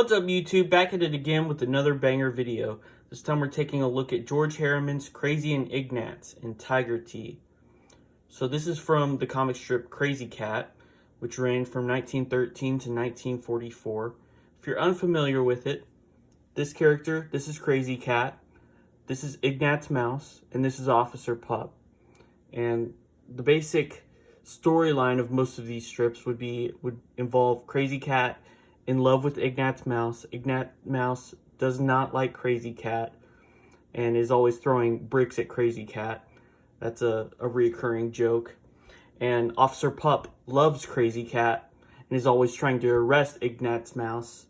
What's up, YouTube? Back at it again with another banger video. This time we're taking a look at George Harriman's Krazy and Ignatz in Tiger Tea. So this is from the comic strip Krazy Kat, which ran from 1913 to 1944. If you're unfamiliar with it, this character, this is Krazy Kat, this is Ignatz Mouse, and this is Officer Pup. And the basic storyline of most of these strips would involve Krazy Kat in love with Ignatz Mouse. Ignatz Mouse does not like Krazy Kat and is always throwing bricks at Krazy Kat. That's a recurring joke. And Officer Pup loves Krazy Kat and is always trying to arrest Ignatz Mouse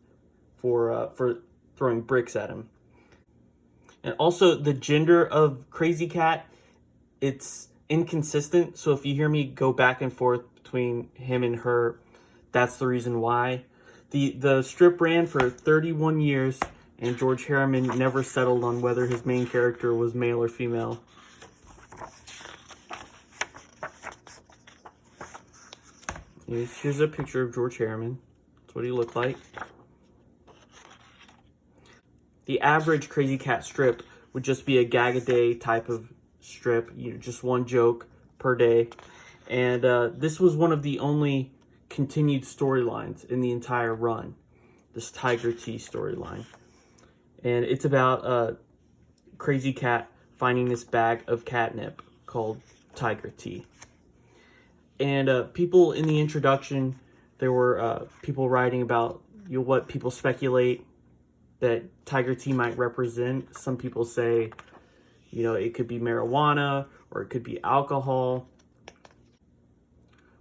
for throwing bricks at him. And also the gender of Krazy Kat, it's inconsistent. So if you hear me go back and forth between him and her, that's the reason why. The strip ran for 31 years, and George Harriman never settled on whether his main character was male or female. Here's a picture of George Harriman. That's what he looked like. The average Krazy Kat strip would just be a gag-a-day type of strip, just one joke per day. And this was one of the only continued storylines in the entire run, this Tiger Tea storyline. And it's about Krazy Kat finding this bag of catnip called Tiger Tea. And people in the introduction, there were people writing about what people speculate that Tiger Tea might represent. Some people say, it could be marijuana or it could be alcohol,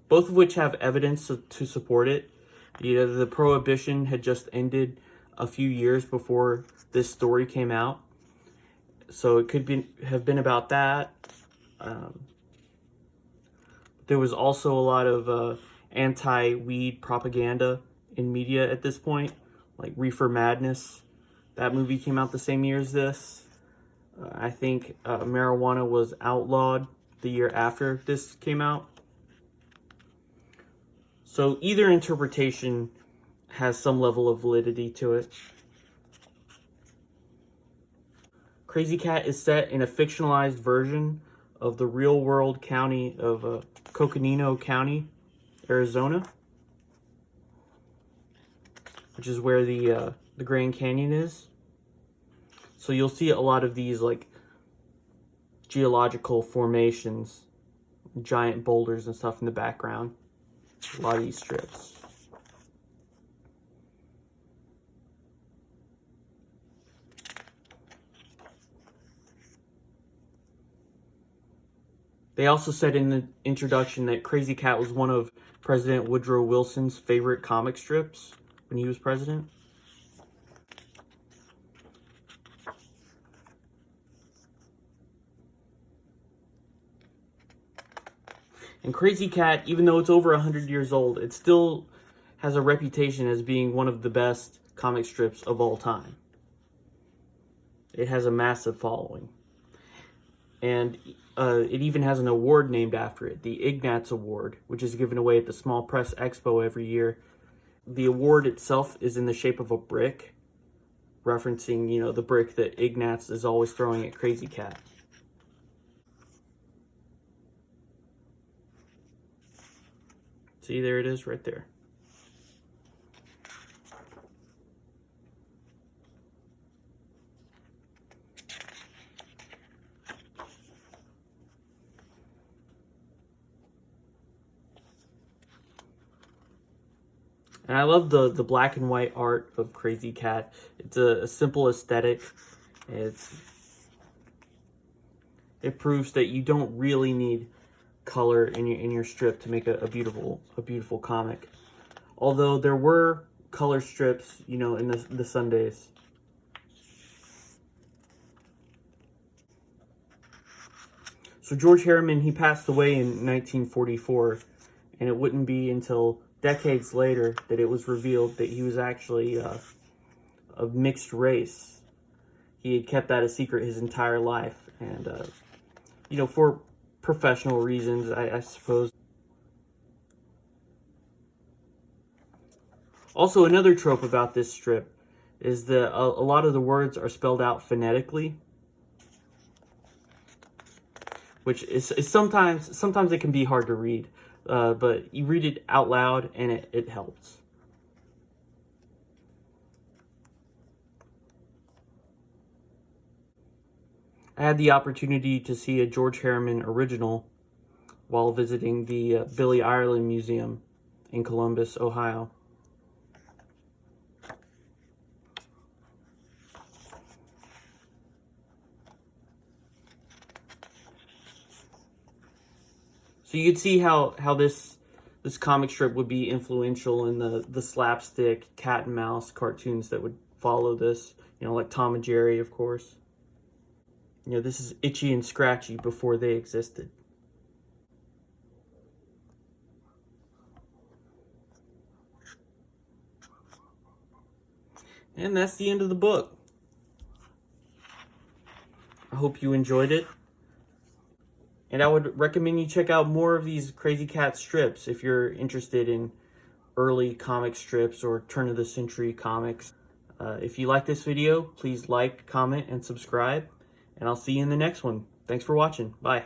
both of which have evidence to support it. The prohibition had just ended a few years before this story came out, so it could have been about that. There was also a lot of anti-weed propaganda in media at this point, like Reefer Madness. That movie came out the same year as this. I think marijuana was outlawed the year after this came out. So either interpretation has some level of validity to it. Krazy Kat is set in a fictionalized version of the real-world county of Coconino County, Arizona, which is where the Grand Canyon is. So you'll see a lot of these geological formations, giant boulders and stuff in the background. A lot of these strips. They also said in the introduction that Krazy Kat was one of President Woodrow Wilson's favorite comic strips when he was president. And Krazy Kat, even though it's over 100 years old, it still has a reputation as being one of the best comic strips of all time. It has a massive following. And it even has an award named after it, the Ignatz Award, which is given away at the Small Press Expo every year. The award itself is in the shape of a brick, referencing, the brick that Ignatz is always throwing at Krazy Kat. See, there it is right there. And I love the black and white art of Krazy Kat. It's a simple aesthetic. It proves that you don't really need color in your strip to make a beautiful comic. Although there were color strips, in the Sundays. So George Harriman, he passed away in 1944, and it wouldn't be until decades later that it was revealed that he was actually of mixed race. He had kept that a secret his entire life, and for professional reasons, I suppose. Also, another trope about this strip is that a lot of the words are spelled out phonetically, which is sometimes it can be hard to read, but you read it out loud and it helps. I had the opportunity to see a George Harriman original while visiting the Billy Ireland Museum in Columbus, Ohio. So you could see how this comic strip would be influential in the slapstick cat and mouse cartoons that would follow this, like Tom and Jerry, of course. This is Itchy and Scratchy before they existed. And that's the end of the book. I hope you enjoyed it. And I would recommend you check out more of these Krazy Kat strips if you're interested in early comic strips or turn-of-the-century comics. If you like this video, please like, comment, and subscribe. And I'll see you in the next one. Thanks for watching. Bye.